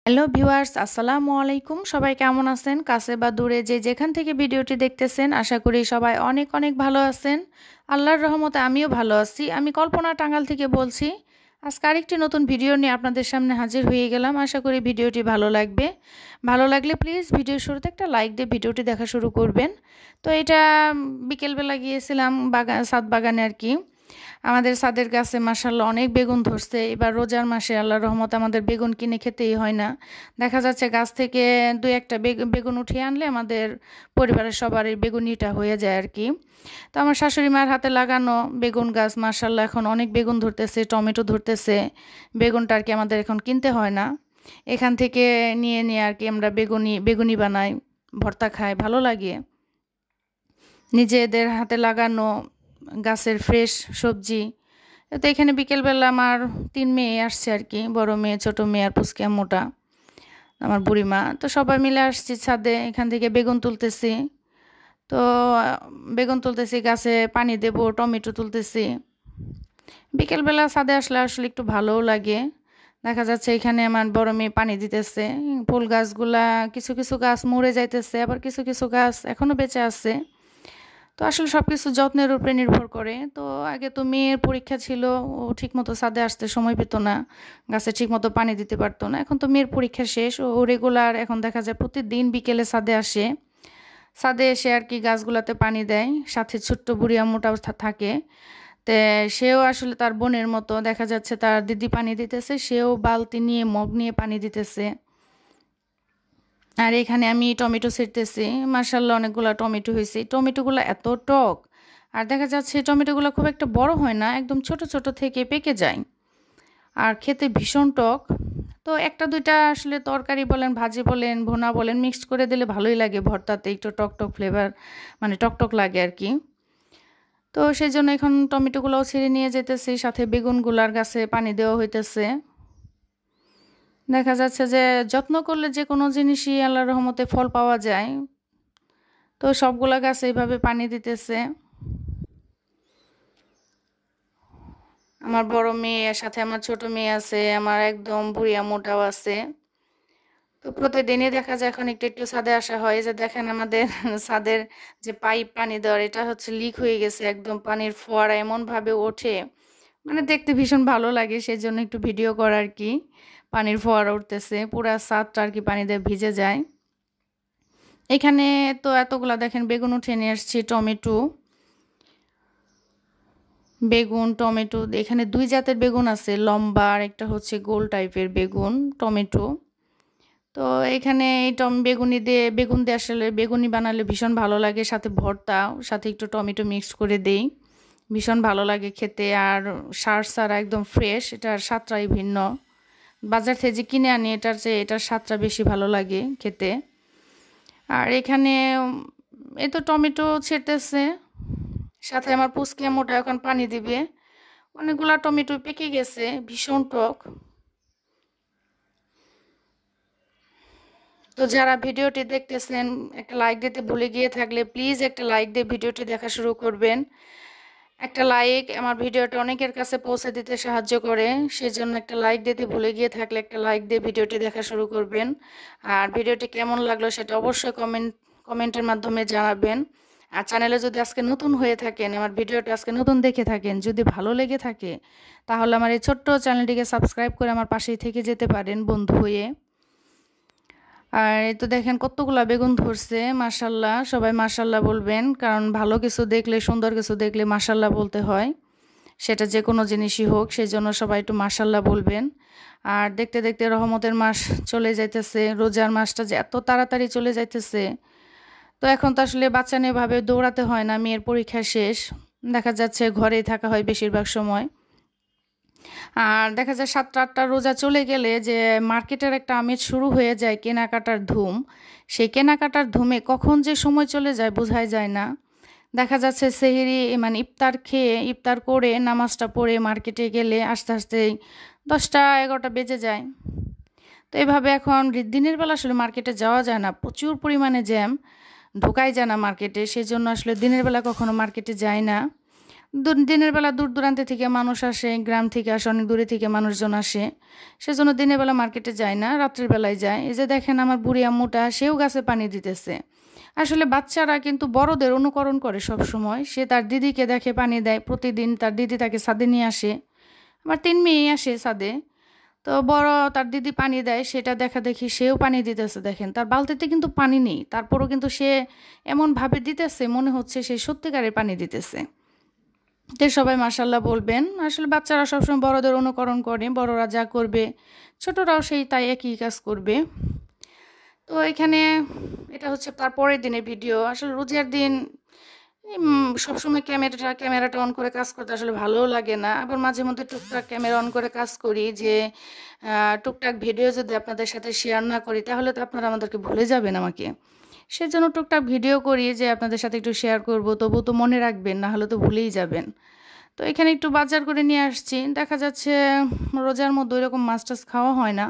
Hello viewers, আসসালামু আলাইকুম। সবাই কেমন আছেন? কাছে বা দূরে যে যেখান থেকে ভিডিওটি দেখতেছেন, আশা করি সবাই অনেক অনেক ভালো আছেন। আল্লাহর রহমতে আমিও ভালো আছি। আমি কল্পনা টাঙ্গাল থেকে বলছি। আজকে আরেকটি নতুন ভিডিও নিয়ে আপনাদের সামনে হাজির হয়ে গেলাম। আশা করি ভিডিওটি ভালো লাগবে। ভালো লাগলে প্লিজ ভিডিওর শুরুতে একটা লাইক দিয়ে ভিডিওটি দেখা শুরু করবেন। তো এটা বিকেলবেলা গিয়েছিলাম ছাদ বাগানে আর কি। আমাদের ছাদের গাছে মাশাআল্লাহ অনেক বেগুন ধরছে। এবার রোজার মাসে আল্লাহর রহমতে আমাদের বেগুন কিনে খেতেই হয় না। দেখা যাচ্ছে গাছ থেকে ২-১টা বেগুন উঠিয়ে আনলে আমাদের পরিবারের সবারই বেগুনিটা হয়ে যায় আর কি। তো আমার শাশুড়ি মায়ের হাতে লাগানো বেগুন গাছ মাশাআল্লাহ এখন অনেক বেগুন ধরতেছে, টমেটো ধরতেছে। বেগুনটা আর কি আমাদের এখন কিনতে হয় না। এখান থেকে নিয়ে আর কি আমরা বেগুনি বানাই, ভর্তা খাই, ভালো লাগে। নিজেদের হাতে লাগানো গাছের ফ্রেশ সবজি। তো এখানে বিকেলবেলা আমার ৩ মেয়ে আসছে আর কি, বড় মেয়ে, ছোট মেয়ে আর পুচকি আম্মুটা, আমার বুড়িমা। তো সবাই মিলে আসছি ছাদে, এখান থেকে বেগুন তুলতেছি। তো বেগুন তুলতেছি, গাছে পানি দেব, টমেটো তুলতেছি। বিকেলবেলা ছাদে আসলে আসলে একটু ভালোও লাগে। দেখা যাচ্ছে এখানে আমার বড় মেয়ে পানি দিতেছে। ফুল গাছগুলা কিছু কিছু গাছ মরে যাইতেছে, আবার কিছু কিছু গাছ এখনো বেঁচে আছে। তো আসলে সবকিছু যত্নের উপরে নির্ভর করে। তো আগে তো মেয়ের পরীক্ষা ছিল, ও ঠিকমতো ছাদে আসতে সময় পেত না, গাছে ঠিকমতো পানি দিতে পারতো না। এখন তো মেয়ের পরীক্ষা শেষ, ও রেগুলার এখন দেখা যায় প্রতিদিন বিকেলে ছাদে আসে। ছাদে এসে আর কি গাছগুলাতে পানি দেয়, সাথে ছোট্ট বুড়ি আম্মুটাও থাকে। তে সেও আসলে তার বোনের মতো, দেখা যাচ্ছে তার দিদি পানি দিতেছে, সেও বালতি নিয়ে মগ নিয়ে পানি দিতেছে। আর এখানে আমি টমেটো ছিঁড়তেছি। মাশাআল্লাহ অনেকগুলা টমেটো হয়েছে। টমেটোগুলো এত টক, আর দেখা যাচ্ছে টমেটোগুলো খুব একটা বড় হয় না, একদম ছোট ছোট থেকে পেকে যায় আর খেতে ভীষণ টক। তো একটা দুইটা আসলে তরকারি বলেন, ভাজি বলেন, ভুনা বলেন, মিক্সড করে দিলে ভালোই লাগে ভর্তাতে, একটু টক টক ফ্লেভার, মানে টক টক লাগে আর কি। তো সেই জন্য এখন টমেটোগুলোও ছিঁড়ে নিয়ে যেতেছি, সাথে বেগুনগুলার গাছে পানি দেওয়া হইতেছে। দেখা যাচ্ছে যে যত্ন করলে যে কোনো জিনিসই আল্লাহর রহমতে ফল পাওয়া যায়। তো সবগুলা গাছে এইভাবে পানি দিতেছে। আমার বড় মেয়ে, সাথে আমার ছোট মেয়ে আছে, আমার একদম বুড়ি আম্মুটাও আছে। তো প্রতিদিনই দেখা যায় এখন একটু একটু ছাদে আসা হয়। যে দেখেন আমাদের ছাদের যে পাইপ পানি দেওয়ার, এটা হচ্ছে লিক হয়ে গেছে, একদম পানির ফোয়ারা এমন ভাবে ওঠে, মানে দেখতে ভীষণ ভালো লাগে, সেজন্য একটু ভিডিও করা আর কি। পানির ফোয়ারা উঠতেছে, পুরা ছাদটা আর কি পানি দিয়ে ভিজে যায়। এখানে তো এতগুলা দেখেন বেগুন উঠিয়ে নিয়ে আসছি, টমেটো, বেগুন, টমেটো। এখানে ২ জাতের বেগুন আছে, লম্বা আর একটা হচ্ছে গোল টাইপের বেগুন, টমেটো। তো এখানে এই বেগুন দিয়ে আসলে বেগুনি বানালে ভীষণ ভালো লাগে, সাথে ভর্তা, সাথে একটু টমেটো মিক্স করে দেই, ভীষণ ভালো লাগে খেতে। আর সার ছাড়া একদম ফ্রেশ, এটার স্বাদটাই ভিন্ন। বাজার থেকে যে কিনে আনি এটার স্বাদটা বেশি ভালো লাগে খেতে। আর এখানে এই তো টমেটো ছেড়তেছে, সাথে আমার পুচকি আম্মুটা এখন পানি দিবে। অনেকগুলা টমেটো পেকে গেছে, ভীষণ টক। তো যারা ভিডিওটি দেখতেছেন, একটা লাইক দিতে ভুলে গিয়ে থাকলে প্লিজ একটা লাইক দিয়ে ভিডিওটি দেখা শুরু করবেন। একটা লাইক আমার ভিডিওটা অনেকের কাছে পৌঁছে দিতে সাহায্য করে, সেজন্য একটা লাইক দিতে ভুলে গিয়ে থাকলে একটা লাইক দিয়ে ভিডিওটি দেখা শুরু করবেন। আর ভিডিওটি কেমন লাগলো সেটা অবশ্যই কমেন্টের মাধ্যমে জানাবেন। আর চ্যানেলে যদি আজকে নতুন হয়ে থাকেন, আমার ভিডিওটা আজকে নতুন দেখে থাকেন, যদি ভালো লেগে থাকে, তাহলে আমার এই ছোট্ট চ্যানেলটিকে সাবস্ক্রাইব করে আমার পাশেই থেকে যেতে পারেন বন্ধু হয়ে। আর এই তো দেখেন কতগুলা বেগুন ধরছে, মাশাআল্লাহ। সবাই মাশাআল্লাহ বলবেন, কারণ ভালো কিছু দেখলে, সুন্দর কিছু দেখলে মাশাআল্লাহ বলতে হয়, সেটা যে কোনো জিনিসই হোক, সেই জন্য সবাই একটু মাশাআল্লাহ বলবেন। আর দেখতে দেখতে রহমতের মাস চলে যাইতেছে, রোজার মাসটা যে এত তাড়াতাড়ি চলে যাইতেছে। তো এখন তো আসলে বাচ্চা নিয়ে ভাবে দৌড়াতে হয় না, মেয়ের পরীক্ষা শেষ, দেখা যাচ্ছে ঘরেই থাকা হয় বেশিরভাগ সময়। আর দেখা যায় ৭-৮টা রোজা চলে গেলে যে মার্কেটের একটা আমেজ শুরু হয়ে যায়, কেনাকাটার ধুম। সেই কেনাকাটার ধুমে কখন যে সময় চলে যায় বোঝাই যায় না। দেখা যাচ্ছে সেহরি, মানে ইফতার করে নামাজটা পড়ে মার্কেটে গেলে আস্তে আস্তেই 10টা-11টা বেজে যায়। তো এভাবে এখন দিনের বেলা আসলে মার্কেটে যাওয়া যায় না, প্রচুর পরিমাণে জ্যাম, ঢোকাই যায় না মার্কেটে, সেজন্য আসলে দিনের বেলা কখনো মার্কেটে যাই না। দিনের বেলা দূর দূরান্ত থেকে মানুষ আসে, গ্রাম থেকে আসে, অনেক দূরে থেকে মানুষজন আসে, সেজন্য দিনের বেলা মার্কেটে যায় না, রাত্রের বেলায় যায়। এই যে দেখেন আমার বুড়ি আম্মুটা, সেও গাছে পানি দিতেছে। আসলে বাচ্চারা কিন্তু বড়দের অনুকরণ করে সব সময়। সে তার দিদিকে দেখে পানি দেয়, প্রতিদিন তার দিদি তাকে ছাদে নিয়ে আসে। আমার 3 মেয়ে আসে ছাদে, তো বড় তার দিদি পানি দেয়, সেটা দেখা দেখি সেও পানি দিতেছে। দেখেন তার বালতিতে কিন্তু পানি নেই, তারপরও কিন্তু সে এমনভাবে দিতেছে মনে হচ্ছে সে সত্যিকারের পানি দিতেছে। তো সবাই মাশাল্লাহ বলবেন। আসলে বাচ্চারা সবসময় বড়দের অনুকরণ করে, বড়রা যা করবে ছোটরাও সেই তাই একই কাজ করবে। তো এখানে এটা হচ্ছে তার পরের দিনের ভিডিও। আসলে রোজার দিন সবসময় ক্যামেরাটা অন করে কাজ করতে আসলে ভালোও লাগে না। আবার মাঝে মধ্যে টুকটাক ক্যামেরা অন করে কাজ করি, যে টুকটাক ভিডিও যদি আপনাদের সাথে শেয়ার না করি তাহলে তো আপনারা আমাদেরকে ভুলে যাবেন আমাকে। সেজন্য টুকটাক ভিডিও করি যে আপনাদের সাথে একটু শেয়ার করব, তবু তো মনে রাখবেন, না হলে তো ভুলেই যাবেন। তো এখানে একটু বাজার করে নিয়ে আসছি। দেখা যাচ্ছে রোজার মধ্যে ওইরকম মাছ টাছ খাওয়া হয় না,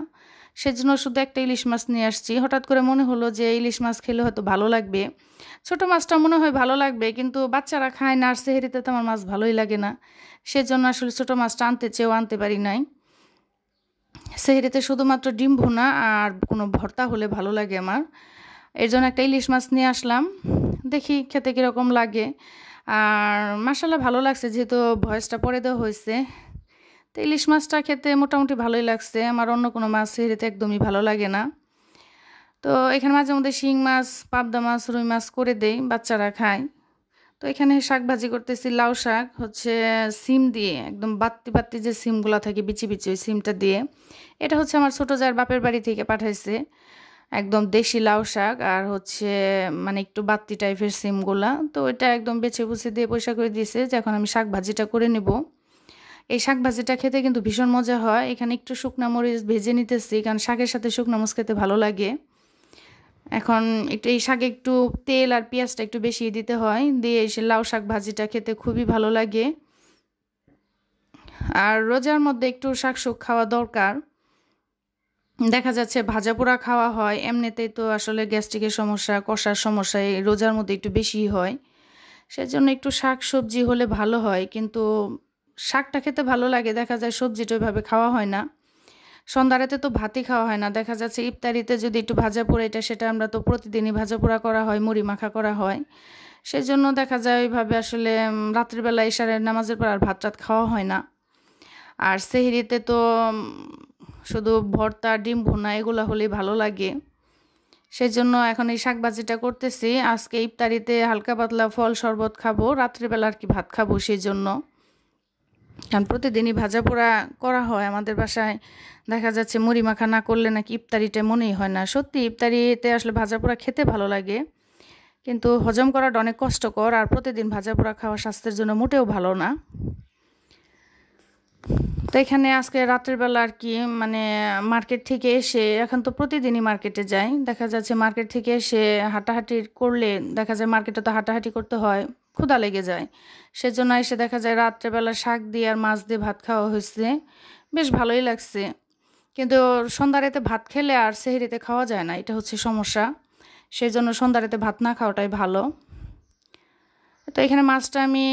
সেজন্য শুধু একটা ইলিশ মাছ নিয়ে আসছি। হঠাৎ করে মনে হলো যে ইলিশ মাছ খেলে হয়তো ভালো লাগবে, ছোট মাছটা মনে হয় ভালো লাগবে, কিন্তু বাচ্চারা খায় না, আর সেহরিতে তো আমার মাছ ভালোই লাগে না। সেজন্য আসলে ছোট মাছটা আনতে চেয়েও আনতে পারি নাই। সেহরিতে শুধুমাত্র ডিম ভুনা আর কোনো ভর্তা হলে ভালো লাগে আমার। এর জন্য একটা ইলিশ মাছ নিয়ে আসলাম, দেখি খেতে কীরকম লাগে। আর মাশাল্লাহ ভালো লাগছে, যেহেতু ভয়েসটা পরে দেওয়া হয়েছে। তো ইলিশ মাছটা খেতে মোটামুটি ভালোই লাগছে। আমার অন্য কোনো মাছ সেহরিতে একদমই ভালো লাগে না। তো এখানে মাঝে মধ্যে শিং মাছ, পাবদা মাছ, রুই মাছ করে দেই, বাচ্চারা খায়। তো এখানে শাক ভাজি করতেছি, লাউ শাক হচ্ছে সিম দিয়ে, একদম বাত্তি বাত্তি যে সিমগুলো থাকে বিচি বিচি, ওই সিমটা দিয়ে। এটা হচ্ছে আমার ছোটো জায়ের বাপের বাড়ি থেকে পাঠাইছে, একদম দেশি লাউ শাক, আর হচ্ছে মানে একটু বাত্তি টাইপের সিমগুলা। তো এটা একদম বেছে বুছে দিয়ে পয়সা করে দিয়েছে, যে এখন আমি শাক ভাজিটা করে নেব। এই শাক ভাজিটা খেতে কিন্তু ভীষণ মজা হয়। এখানে একটু শুকনা মরিচ ভেজে নিতেছি, কারণ শাকের সাথে শুকনা মরিচ খেতে ভালো লাগে। এখন একটু এই শাকে একটু তেল আর পেঁয়াজটা একটু বেশি দিতে হয়, দিয়ে এসে লাউ শাক ভাজিটা খেতে খুবই ভালো লাগে। আর রোজার মধ্যে একটু শাকসুক খাওয়া দরকার। দেখা যাচ্ছে ভাজা পোড়া খাওয়া হয়, এমনিতেই তো আসলে গ্যাস্ট্রিকের সমস্যা, কষার সমস্যা এই রোজার মধ্যে একটু বেশি হয়। সেজন্য একটু শাক সবজি হলে ভালো হয়, কিন্তু শাকটা খেতে ভালো লাগে, দেখা যায় সবজিটা ওইভাবে খাওয়া হয় না। সন্ধ্যারাতে তো ভাতই খাওয়া হয় না, দেখা যাচ্ছে ইফতারিতে যদি একটু ভাজা পোড়া, এটা সেটা আমরা তো প্রতিদিনই ভাজা পোড়া করা হয়, মুড়ি মাখা করা হয়। সেজন্য দেখা যায় ওইভাবে আসলে রাত্রিবেলা ইশারের নামাজের পর আর ভাত টাত খাওয়া হয় না। আর সেহরিতে তো শুধু ভর্তা, ডিম ভুনা এগুলো হলেই ভালো লাগে। সেজন্য এখন এই শাক ভাজিটা করতেছি। আজকে ইফতারিতে হালকা পাতলা ফল শরবত খাবো, রাত্রিবেলা আর কি ভাত খাবো, সেই জন্য। কারণ প্রতিদিনই ভাজা পোড়া করা হয় আমাদের বাসায়। দেখা যাচ্ছে মুড়ি মাখা না করলে নাকি ইফতারিটা মনেই হয় না। সত্যি ইফতারিতে আসলে ভাজা পোড়া খেতে ভালো লাগে, কিন্তু হজম করাটা অনেক কষ্টকর, আর প্রতিদিন ভাজা পোড়া খাওয়া স্বাস্থ্যের জন্য মোটেও ভালো না। তো এখানে আজকে রাতের বেলা আর কি মানে মার্কেট থেকে এসে, এখন তো প্রতিদিনই মার্কেটে যাই, দেখা যাচ্ছে মার্কেট থেকে এসে হাঁটাহাঁটি করলে দেখা যায় মার্কেটে তো হাঁটাহাঁটি করতে হয়, ক্ষুধা লেগে যায়। সেজন্য এসে দেখা যায় রাত্রেবেলা শাক দিয়ে আর মাছ দিয়ে ভাত খাওয়া হয়েছে, বেশ ভালোই লাগছে। কিন্তু সন্ধ্যারেতে ভাত খেলে আর সেহরিতে খাওয়া যায় না, এটা হচ্ছে সমস্যা। সেই জন্য সন্ধ্যারেতে ভাত না খাওয়াটাই ভালো। তো এখানে মাছটা আমি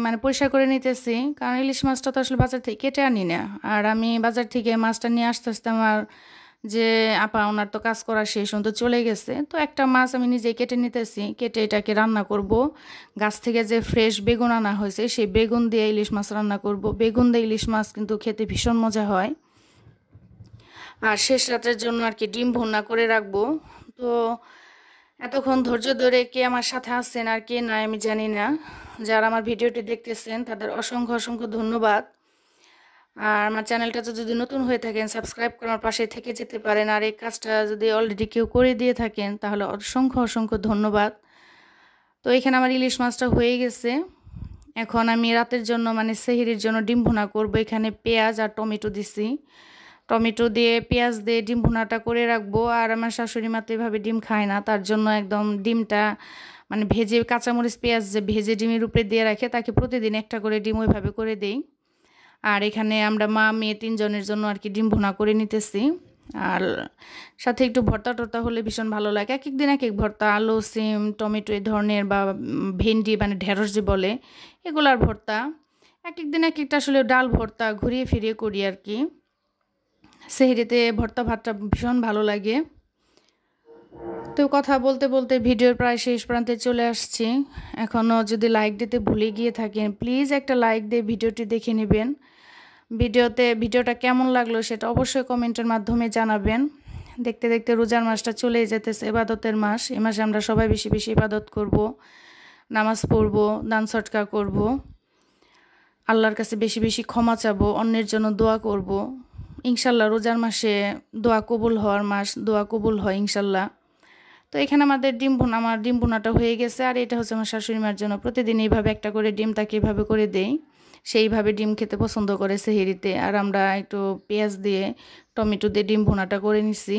মানে পরিষ্কার করে নিতেছি, কারণ ইলিশ মাছটা তো আসলে বাজার থেকে কেটে আনি না। আর আমি বাজার থেকে মাছটা নিয়ে আসতে আসতে আমার যে আপা, ওনার তো কাজ করা শেষ, তো চলে গেছে। তো একটা মাছ আমি নিজেই কেটে নিতেছি, কেটে এটাকে রান্না করব। গাছ থেকে যে ফ্রেশ বেগুন আনা হয়েছে, সেই বেগুন দিয়ে ইলিশ মাছ রান্না করব। বেগুন দিয়ে ইলিশ মাছ কিন্তু খেতে ভীষণ মজা হয়। আর শেষ রাতের জন্য আর কি ডিম ভুনা করে রাখবো। তো এতক্ষণ ধৈর্য ধরে কে আমার সাথে আছেন আর কে নাই আমি জানি না। যারা আমার ভিডিওটি দেখতেছেন তাদের অসংখ্য অসংখ্য ধন্যবাদ। আর আমার চ্যানেলটা যদি নতুন হয়ে থাকেন, সাবস্ক্রাইব করার পাশে থেকে যেতে পারেন। আর এই কাজটা যদি অলরেডি কেউ করে দিয়ে থাকেন তাহলে অসংখ্য অসংখ্য ধন্যবাদ। তো এখানে আমার ইলিশ মাছটা হয়ে গেছে। এখন আমি রাতের জন্য মানে সেহরির জন্য ডিম ভুনা করব। এখানে পেঁয়াজ আর টমেটো দিছি, টমেটো দিয়ে পেঁয়াজ দিয়ে ডিম ভুনাটা করে রাখবো। আর আমার শাশুড়ি মা তো এভাবে ডিম খায় না, তার জন্য একদম ডিমটা মানে ভেজে, কাঁচামরিচ পেঁয়াজ যে ভেজে ডিমের উপরে দিয়ে রাখে, তাকে প্রতিদিন একটা করে ডিম ওইভাবে করে দেই। আর এখানে আমরা মা মেয়ে 3 জনের জন্য আর কি ডিম ভুনা করে নিতেছি। আর সাথে একটু ভর্তা টর্তা হলে ভীষণ ভালো লাগে। এক এক দিন এক এক ভর্তা, আলু, সিম, টমেটো এই ধরনের, বা ভেন্ডি মানে ঢেঁড়স যে বলে এগুলার ভর্তা। এক এক দিন এক একটা আসলে ডাল ভর্তা ঘুরিয়ে ফিরিয়ে করি আর কি। সেহরিতে ভর্তা ভাতটা ভীষণ ভালো লাগে। তো কথা বলতে বলতে ভিডিওর প্রায় শেষ প্রান্তে চলে আসছি। এখনও যদি লাইক দিতে ভুলে গিয়ে থাকেন, প্লিজ একটা লাইক দিয়ে ভিডিওটি দেখে নেবেন। ভিডিওটা কেমন লাগলো সেটা অবশ্যই কমেন্টের মাধ্যমে জানাবেন। দেখতে দেখতে রোজার মাসটা চলেই যেতেছে, ইবাদতের মাস। এ মাসে আমরা সবাই বেশি বেশি ইবাদত করব, নামাজ পড়ব, দান সটকা করব, আল্লাহর কাছে বেশি বেশি ক্ষমা চাবো, অন্যের জন্য দোয়া করব। ইনশাল্লাহ রোজার মাসে দোয়া কবুল হওয়ার মাস, দোয়া কবুল হয় ইনশাল্লাহ। তো এখানে আমাদের আমার ডিম ভুনাটা হয়ে গেছে। আর এটা হচ্ছে আমার শাশুড়ি মার জন্য প্রতিদিন এইভাবে একটা করে ডিম তাকে এইভাবে করে দেই। সেইভাবে ডিম খেতে পছন্দ করে সেহরিতে। আর আমরা একটু পেঁয়াজ দিয়ে টমেটো দিয়ে ডিম ভুনাটা করে নিছি।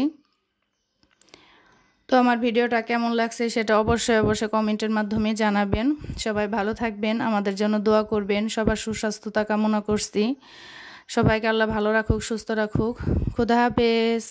তো আমার ভিডিওটা কেমন লাগছে সেটা অবশ্যই অবশ্যই কমেন্টের মাধ্যমে জানাবেন। সবাই ভালো থাকবেন, আমাদের জন্য দোয়া করবেন। সবার সুস্বাস্থ্যতা কামনা করছি। সবাইকে আল্লাহ ভালো রাখুক, সুস্থ রাখুক। খোদা হাফেজ।